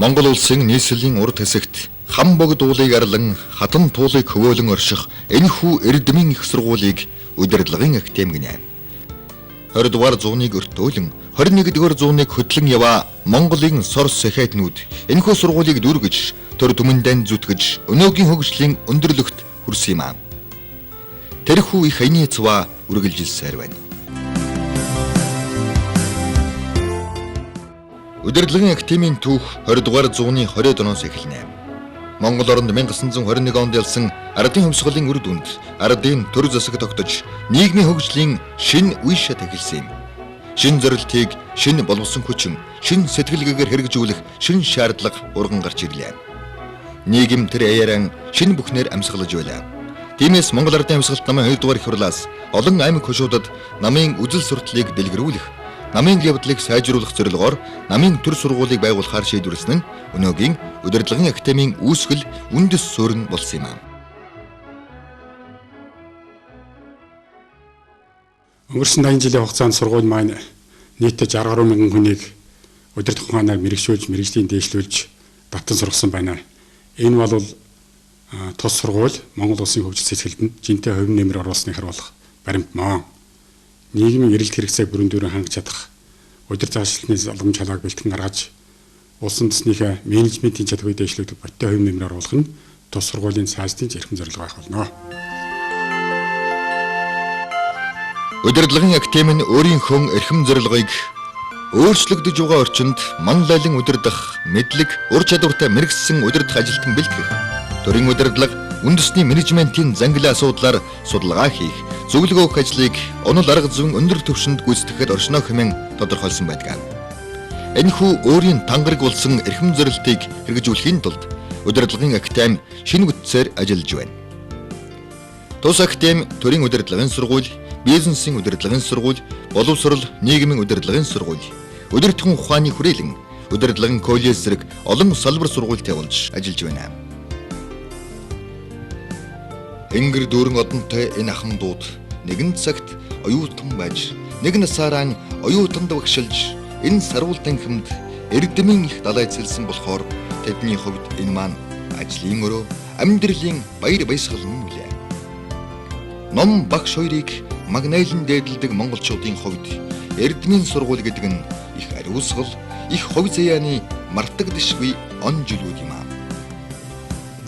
Монгол улсын нийслэлийн урд хэсэгт хам богд уулыг арлан хатан туулыг хөвөөлөн орших энэхүү эрдэмийн их сургуулийг удирдлагын академи гинэ. 20 дугаар зууныг өртөөлөн 21 дугаар зууныг хөтлөн яваа Монголын сор сэхэтнүүд энэхүү сургуулийг дүүргэж төр түмэндэн зүтгэж өнөөгийн хөгжлийн өндөрлөгт хүрсэн юм аа. Тэрхүү их аяны цава үргэлжилсээр байна. Удирдлагын академийн түүх 20 дугаар зууны 20-д оноос эхэлнэ. Монгол оронд 1921 онд ялсан ардын хувьсгалын үр дүнд ардын төр засаг тогтож нийгмийн хөгжлийн шин үе шат эхэлсэн юм. Шин зорилтыг шин боловсон хүчин, шин сэтгэлгээгээр хэрэгжүүлэх шин шаардлага урган гарч ирлээ. Нийгэм тэр аяаран шин бүхнээр амьсгалж байлаа. Тиймээс Монгол ардын хувьсгалт намын 2 дугаар их хурлаас олон аймаг хөшүүдэд намын үзэл сурталыг дэлгэрүүлэх, намын явдлыг сайжруулах зорилгоор намын төр сургуулийг байгуулахаар шийдвэрлсэн нь өнөөгийн удирдлагын академийн үүсгэл үндэс суурин болсон юм аа. Өнгөрсөн 80 жилийн хугацаанд сургууль маань нийтдээ 60 гаруй мянган хүнийг удирдах ухаанаар мэрэгшүүлж, мэрэгжлийн дээшлүүлж татан сургасан байна. Энэ бол тус сургууль Монгол улсын хөгжил сэтгэлдэнд жинтэй хувийн нэмэр оруулсныг харуулах баримт мөн. Нийгмийн эрэлт хэрэгцээг бүрэн дүүрэн хангаж чадах, удирдах ажилтны залгамж халааг бэлтгэн гаргаж, улсын төснийхээ менежментийн чадварыг дэвшлүүлэх бодтой хувийн нэмэр оруулах нь тус сургуулийн цаашдын эрхэм зорилго байх болно. Удирдлагын академи нь өөрийнхөө эрхэм зорилгыг өөрчлөгдөж байгаа орчинд манлайлан удирдах, мэдлэг, ур чадвартай мэрэгсэн удирдах ажилтан бэлтгэх, төрийн удирдлага, үндэсний менежментийн зангилаа асуудлаар судалгаа хийх, зөвлөгөө өгөх ажлыг онол арга зүйн өндөр түвшинд гүйцэтгэхэд оршино хэмээн тодорхойлсон байдаг. Энэхүү өөрийн тангараг болсон эрхэм зорилтыг хэрэгжүүлэхийн тулд удирдлагын академи шинэ бүтцээр ажиллаж байна. Тус академи төрийн удирдлагын сургууль, бизнесийн удирдлагын сургууль, боловсрол, нийгмийн удирдлагын сургууль, удирдлагын ухааны хүрээлэн, удирдлагын коллеж зэрэг олон салбар сургуультай болж ажиллаж байна. Энгэр дүүрэн одонтой энэ ахын дууд нэгэн цагт оюутан байж, нэг насаараа оюутанд багшилж, энэ саруултан хэмд эрдэмийн их далай цэлсэн болохоор тэдний хувьд энэ маань ажлын өрөө, амьдралын баяр баясгал нь үлээ. Ном багш хоёрыг магнайлан дээдэлдэг монголчуудын хувьд эрдмийн сургууль гэдэг нь их ариусгал, их хувь заяаны мартагдашгүй он жилүүд юм аа.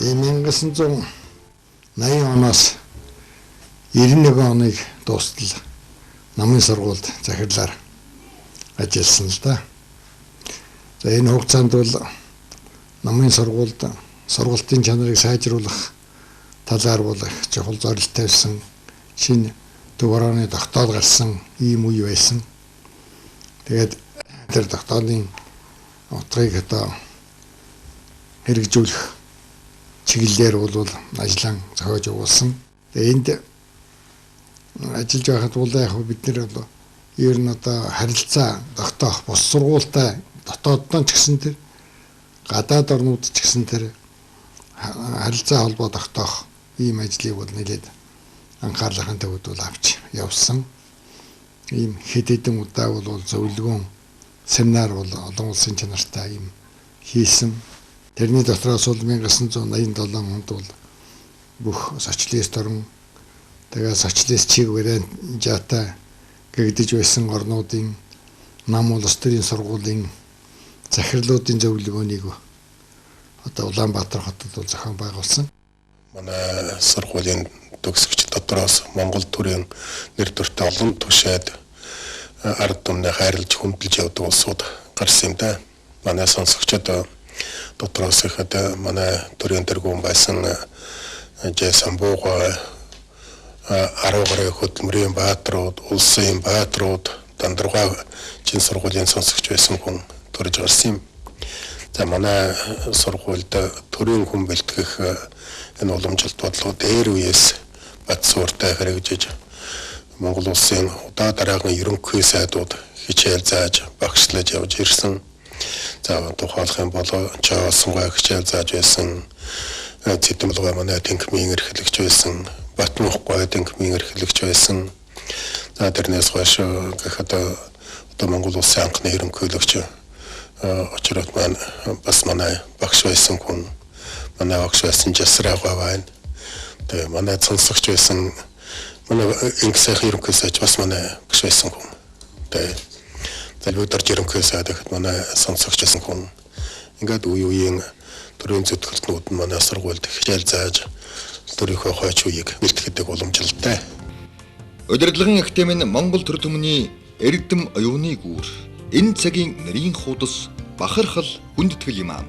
1980 оноос 91 оныг дуустал намын сургуульд захирлаар ажилласан л да. За энэ хугацаанд бол намын сургуульд сургуулийн чанарыг сайжруулах талаар бол их чухал зорилт тавьсан, шинэ дугаарны тогтоол гарсан ийм үе байсан. Тэгээд тэр тогтоолын утгыг одоо хэрэгжүүлэх чиглэлээр бол ажиллан зохиож явуулсан. Энд ажиллаж байхад бол яг бид нэр бол ер нь одоо харилцаа тогтоох бус сургуультай дотооддоо ч гэсэн тэр гадаад орнууд ч гэсэн тэр харилцаа холбоо тогтоох ийм ажлыг бол нэлээд анхаарлынхаа төвд бол авч явсан. Ийм хэд хэдэн удаа бол зөвлөгөөн семинар бол олон улсын чанартай ийм хийсэн. Тэрний дотроос бол 1987 онд бол бүх социалист орн, тэгээ социалист чиг варианттай гэгдэж байсан орнуудын нам улс төрийн сургуулийн захирлуудын зөвлөгөөнийг одоо Улаанбаатар хотод бол зохион байгуулсан. Манай сургуулийн төгсөгч дотроос Монгол төрийн нэр төртэй олон түвшээд ард түмнээ хайрлаж хүндэлж явдаг улсууд гарсан юм да. Манай сонсогчдод дотроос ихэд манай төрийн тэргүүн байсан Жэсэн Бууга, Аруугарын хөдөлмөрийн бааtruуд, улсын бааtruуд, Дандаргуй чин сургуулийн сонсогч байсан хүн төрж гарсан юм. За манай сургуульд төрийн хүн бэлтгэх энэ уламжлалт бодлого дээр үеэс бат сууртай хэрэгжиж Монгол улсын удаа дараагийн ерөнхий сайдууд хичээл зааж багшлаж явж ирсэн. За тухайлах юм бол Чаасангаа хичээл зааж байсан, Цэдэмлгой манай тэнхмийн эрхлэгч байсан, Батмухгой тэнхмийн эрхлэгч байсан. За тэрнээс хойш гэхэд одоо Монгол улсын анхны ерөнхийлөгч очроод маань бас манай багш байсан хүн манай багш байсан Жасраагаа байна. Тэгээ манай сонсогч байсан манай инксэх ерөнхий сайд бас манай багш байсан хүн. Тэгээ залбиудар ерөнхий сайд гэхэд манай сонсогч байсан хүн. Ингээд үе үеийн төрийн зөвтгөлтнүүд нь манай сургуульд хичээл зааж төрийнхөө хойч үеийг бэлтгэдэг уламжлалтай. Удирдлагын академийн Монгол төр түмний эрдэм оюуны гүүр энэ цагийн нэрийн хуудас бахархал хүндэтгэл юм аа.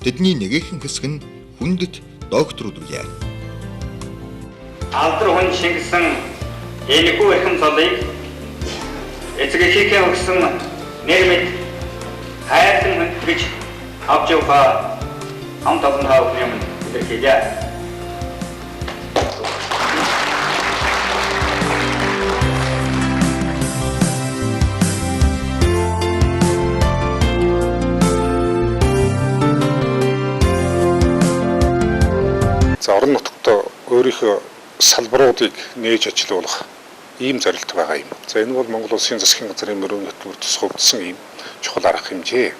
Тэдний нэгэн хэсэг нь хүндэт докторуд үе. Алдар хүн шингэсэн энэхүү эрхэм цолыг эцэг эхийнхээ өгсөн нэр мэд хайртай хүндэтгэж авч яваа хамт олонний өмнө илэрхийлье. За орон нутагт өөрийнхөө салбаруудыг нээж ажилуулах ийм зорилт байгаа юм. За энэ бол Монгол Улсын засгийн газрын мөрөөдөлд тусгагдсан ийм чухал арга хэмжээ.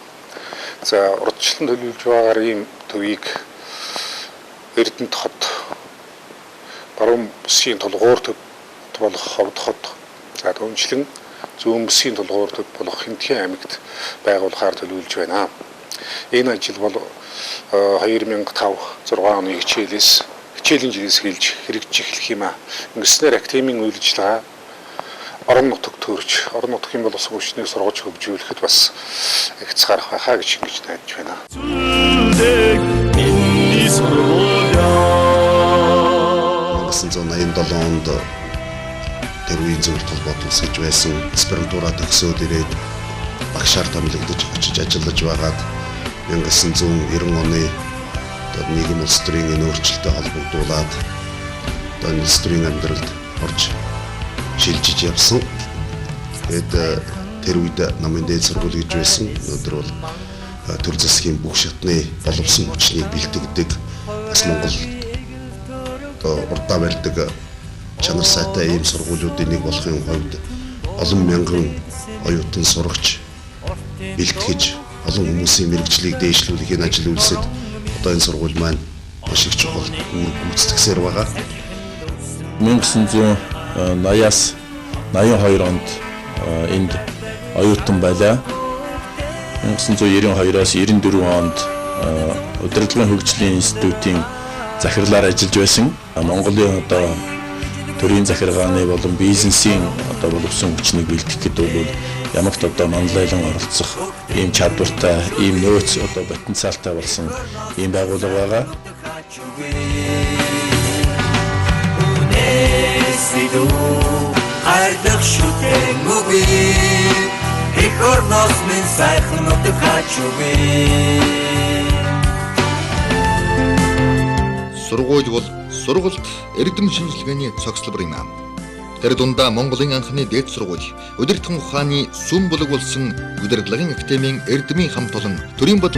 За урдчлан төлөвлөж байгаагаар ийм төвийг Эрдэнэт хот, баруун бүсгийн тулгуур төв болох Ховд хот, за түүнчлэн зүүн бүсгийн тулгуур төв болох Хэнтгийн аймагт байгуулахаар төлөвлөж байна. Энэ ажил бол 2005-6 оны хичээлийн жилээс эхэлж хэрэгжиж эхлэх юм аа. Ингэснээр академийн үйл ажиллагаа орон нутагт төрж, орон нутгийн боловсон хүчнийг сургаж хөгжүүлэхэд бас хязгаарах байхаа гэж ингэж найдаж байна. 1987 онд тэр үеийн зөвлөлт холбоот үсгэж байсан аспирантура төгсөөд ирээд багшаар томилогдож очиж ажиллаж байгаад 1990 оны нийгэм улс төрийн энэ өөрчлөлтөд холбогдуулаад энэ улс төрийн амьдралд орж шилжиж явсан. Тэгээд тэр үед намын дээд сургууль гэж байсан. Өнөөдөр бол төр засгийн бүх шатны боловсон хүчнийг бэлтгэдэг бас Монгол урдаа барьдаг чанар сайтай ийм сургуулиудын нэг болохын хувьд олон мянган оюутан сурагч бэлтгэж олон хүмүүсийн мэрэгжлийг дээшлүүлэх энэ ажил үйлсэд одоо энэ сургууль маань маш их чухал үр гүйцэтгсээр байгаа. 1980-аас 82 онд энд оюутан байлаа. 1992-оос 94 онд удирдлагын хөгжлийн институтийн захирлаар ажиллаж байсан. Монголын одоо төрийн захиргааны болон бизнесийн одоо боловсон хүчнийг бэлтгэх гэдэг бол ямагт одоо манлайлан оролцох ийм чадвартай, ийм нөөц одоо потенциалтай болсон ийм байгууллага байгаа. Сургууль бол сургалт эрдэм шинжилгээний цогцлбор юм аа. Тэр дундаа Монголын анхны дээд сургууль, удирдлагын ухааны сүм бүлэг болсон удирдлагын академийн эрдэмийн хамт олон төрийн бод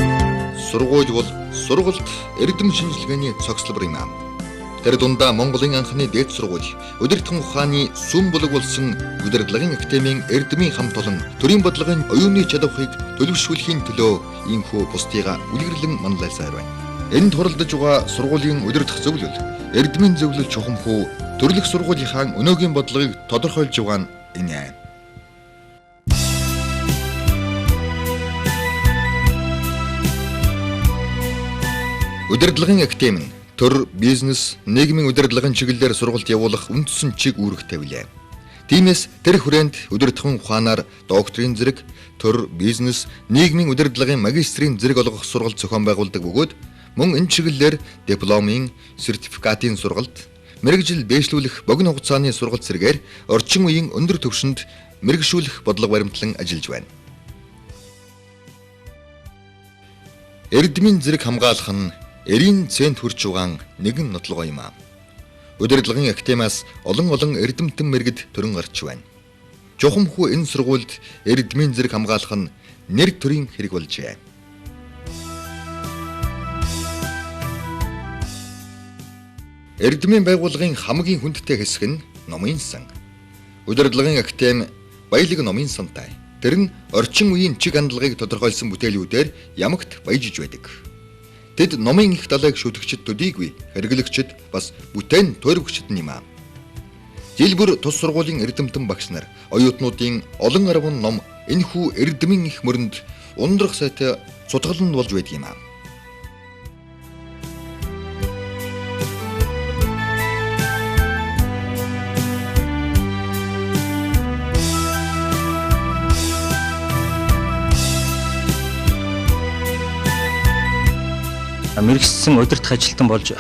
сургууль бол сургалт эрдэм шинжилгээний цогцлбор юм аа. Тэр дундаа Монголын анхны дээд сургууль, удирдлагын ухааны сүм бүлэг болсон удирдлагын академийн эрдэмийн хамт олон төрийн бодлогын оюуны чадварыг төлөвшүүлэхийн төлөө иймхүү бусдыгаа үлгэрлэн манлайлсаар байна. Энд хуралдаж байгаа сургуулийн удирдах зөвлөл, эрдмийн зөвлөл чухамхүү төрлөх сургуулийнхаа өнөөгийн бодлогыг тодорхойлж байгаа нь энэ. Удирдлагын академи нь төр, бизнес, нийгмийн удирдлагын чиглэлээр сургалт явуулах үндсэн чиг үүрэг тавилаа. Тиймээс тэр хүрээнд удирдлагын ухаанаар докторийн зэрэг, төр, бизнес, нийгмийн удирдлагын магистрийн зэрэг олгох сургалт зохион байгуулдаг бөгөөд мөн энэ чиглэлээр дипломын, сертификатын сургалт, мэргэжил дээшлүүлэх богино хугацааны сургалт зэрэгээр орчин үеийн өндөр түвшинд мэргэшүүлэх бодлого баримтлан ажиллаж байна. Эрдмийн зэрэг хамгаалах нь эрийн цент хүрч байгаа нэгэн нотлогоо юм аа. Удирдлагын академиас олон эрдэмтэн мэргэд төрөн гарч байна. Чухамхүү энэ сургуульд эрдмийн зэрэг хамгаалах нь нэр төрийн хэрэг болжээ. Эрдмийн байгууллагын хамгийн хүндтэй хэсэг нь номын сан. Удирдлагын академи баялаг номын сантай. Тэр нь орчин үеийн чиг хандлагыг тодорхойлсон бүтээлүүдээр ямагт баяжиж байдаг. Тэд номын их далайг шүтгчд төдийгүй хэрэглэгчд бас бүтээн туйрвагчд юм аа. Жил бүр тус сургуулийн эрдэмтэн багш нар оюутнуудын олон арван ном энэхүү эрдэмийн их мөрөнд ундрах сайтай судгалан болж байдаг юм аа. Мэргэжсэн удирдах ажилтан болж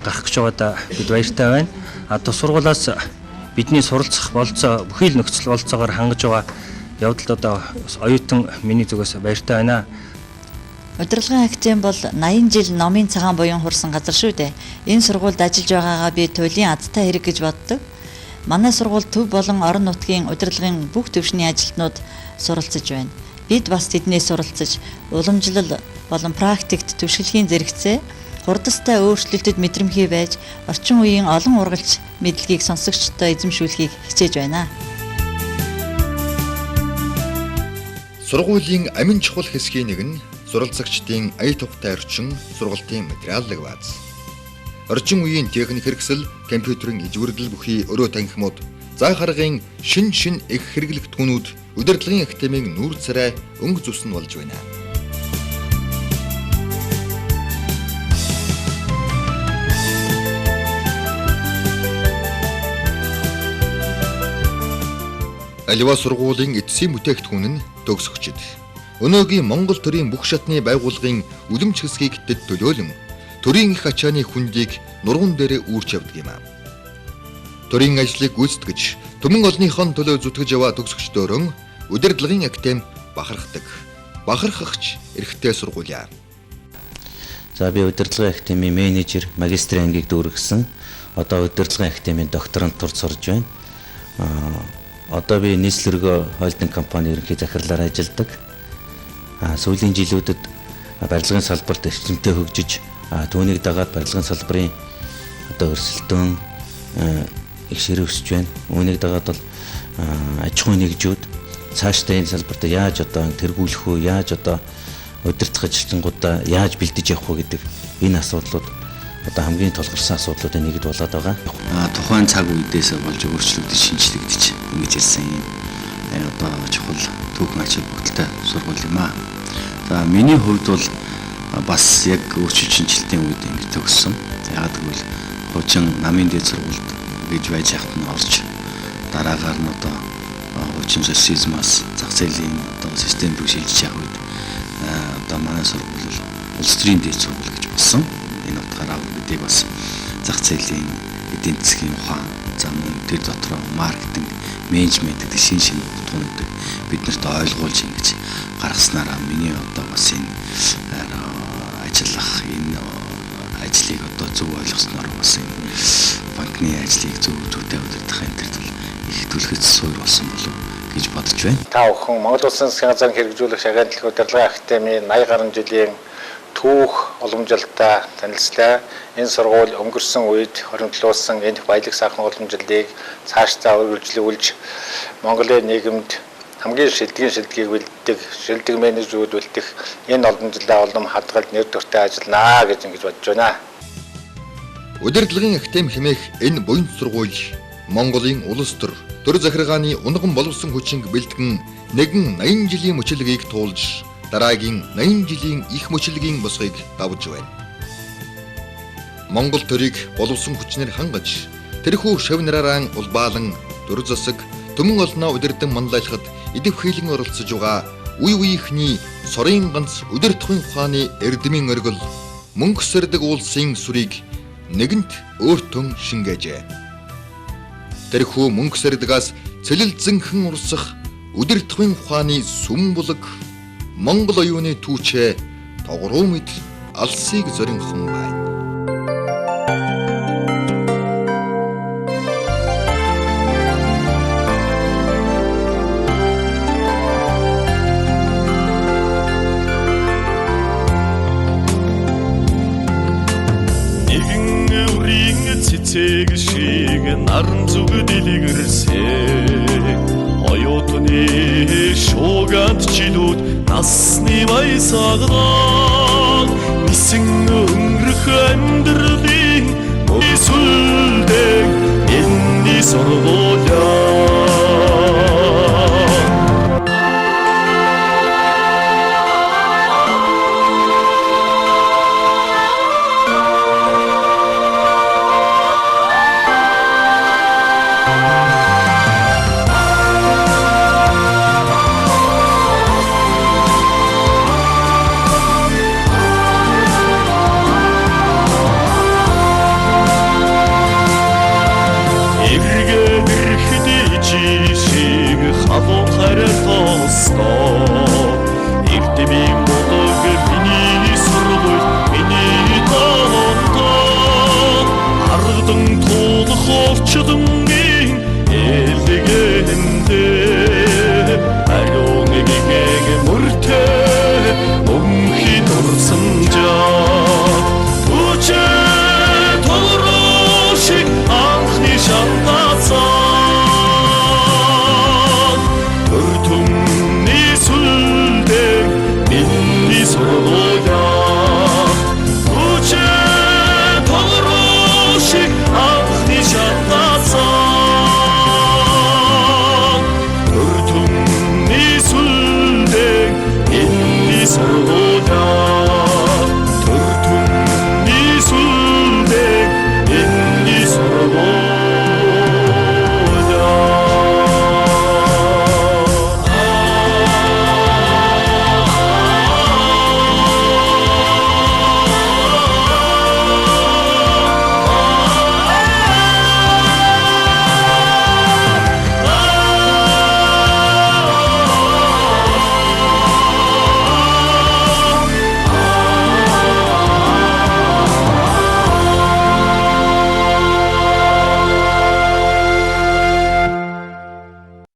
гарах гэж байгаадаа бид баяртай байна. Тус сургуулиас бидний суралцах болцоо бүхий л нөхцөл болцоогоор хангаж байгаа явдалд одоо оюутан миний зүгээс баяртай байна. Удирдлагын академи бол 80 жил номын цагаан буян хурсан газар шүү дээ. Энэ сургуульд ажиллаж байгаагаа би туйлын азтай хэрэг гэж боддог. Манай сургууль төв болон орон нутгийн удирдлагын бүх төвшний ажилтнууд суралцж байна. Бид бас тэднээс суралцж уламжлал болон практикт төвшөлхийн зэрэгцээ хурдастай өөрчлөлтөд мэдрэмхий байж орчин үеийн олон ургалч мэдлэгийг сонсогчдод эзэмшүүлэхийг хичээж байна. Сургуулийн амин чухал хэсгийн нэг нь суралцагчдын ая тухтай орчин сургалтын материаллаг бааз. Орчин үеийн техник хэрэгсэл, компьютерийн ижвэрлэл бүхий өрөө танхимууд, заах аргын шин их хэрэглэгдэхүүнүүд удирдлагын академийн нүүр царай өнгө зүс нь болж байна. Аливаа сургуулийн эцсийн бүтээгдэхүүн нь төгсөгчд. Өнөөгийн Монгол төрийн бүх шатны байгууллагын үлэмж хэсгийг тэд төлөөлөн төрийн их ачааны хүндийг нурган дээрээ үүрч явдаг юм аа. Төрийн ажлыг гүйцэтгэж, түмэн олныхон төлөө зүтгэж яваа төгсөгчдөөрөн удирдлагын академи бахархдаг. Бахархагч эрхтэй сургуулиа. За би удирдлагын академийн менежер, магистрийн ангийг дүүргэсэн. Одоо удирдлагын академийн докторантурд сурж байна. Одоо би нийслэлгөө холдинг компани ерөнхий захирлаар ажилладаг. Сүүлийн жилүүдэд барилгын салбарт эрчимтэй хөгжиж, түүнийг дагаад барилгын салбарын одоо өрсөлдөөн их ширээ өсөж байна. Үүнийг дагаад бол аж ахуйн нэгжүүд цаашдаа энэ салбарт яаж одоо тэргүүлэх вэ? Яаж одоо удирдах ажилтнуудаа яаж бэлдэж явах вэ гэдэг энэ асуудлууд одоо хамгийн тулгарсан асуудлуудын нэгд болоод байгаа. Тухайн цаг үедээс болж өөрчлөгдөж шинжлэгдэж ингэж ирсэн юм. Одоо чухал түүхэн ачаал бүгдтэй сургууль юм аа. За миний хувьд бол бас яг өөрчлөлт шинжилтийн үед ингэж төгссөн. Яг тэгвэл хуучин намын дэд сургуульд гэж байж хахад нь орж дараагаар нь одоо хуучин социализмаас зах зээлийн одоо систем рүү шилжиж явах үед одоо манай сургууль бол улс төрийн дэд сургууль гэж болсон. Энэ утгаараа бидийг бас зах зээлийн эдийн засгийн ухаан, за мөн тэр дотор маркетинг, менежмент гэдэг шинэ утгуудыг биднэрт ойлгуулж ингэж гаргаснараа миний одоо бас энэ ажиллах энэ ажлыг одоо зөв ойлгосноор бас энэ банкны ажлыг зүйтэй удирдах энэ төр их түлхэц суур болсон болов гэж бодож байна. Та бүхэн Монгол Улсын засгийн газрын хэрэгжүүлэх шагналын удирдлагын академийн 80 гаруй жилийн түүх уламжлалтаа танилцлаа. Энэ сургууль өнгөрсөн үед хоригдлуулсан энэ баялаг сайхан уламжлалыг цаашдаа үргэлжлүүлж Монголын нийгэмд хамгийн шилдэггийг бэлддэг, шилдэг менежерүүд бэлдэх энэ уламжлалаа улам хадгалж нэр төртэй ажилланаа гэж ингэж бодож байна. Удирдлагын академи хэмээх энэ буян сургууль Монголын улс төр захиргааны унган боловсон хүчинг бэлтгэн нэгэн 80 жилийн мөчлөгийг туулж дараагийн 80 жилийн их мөчлөгийн босгыг давж байна. Монгол төрийг боловсон хүчнэр хангаж тэрхүү шавнараараа улбаалан төр засаг төмөн олноо удирдан манлайлахад идэвхийлэн оролцож байгаа үе үеийнхний сорын ганц удирдахын ухааны эрдэмийн оргил мөнгө сэрдэг улсын сүрийг нэгэнт өөртөө шингээжээ. Тэрхүү мөнгө сэрдгээс цэлэлзэнхэн урсах удирдахын ухааны сүм булаг Монгол оюуны түүчээ тогруу мэд алсыг зоринхон байна. Нэгэн өрийн цэцэг цэг шиг наран зүг дэлгэрсээ оюутны шууганд жилүүд насны баясаглаад нисэн өнгөрөх амьдралын сүлдэг энэ сургууль